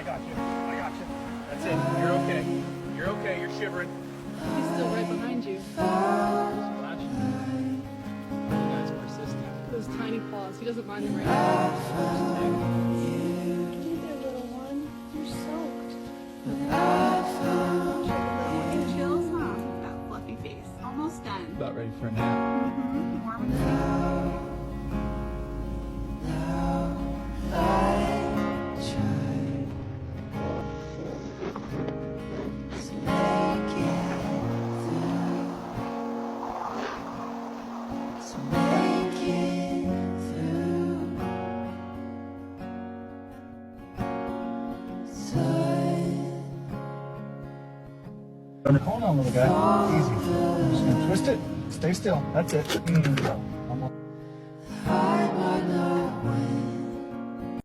I got you. I got you. That's it. You're okay. You're okay. You're shivering. He's still right behind you. Splashing. You guys are persistent. Those tiny paws. He doesn't mind them right now. Hey there, little one. You're soaked. Getting chills, huh? That fluffy face. Almost done. About ready for a nap. Warm and safe. Hold on, little guy. Easy. Just gonna twist it. Stay still. That's it.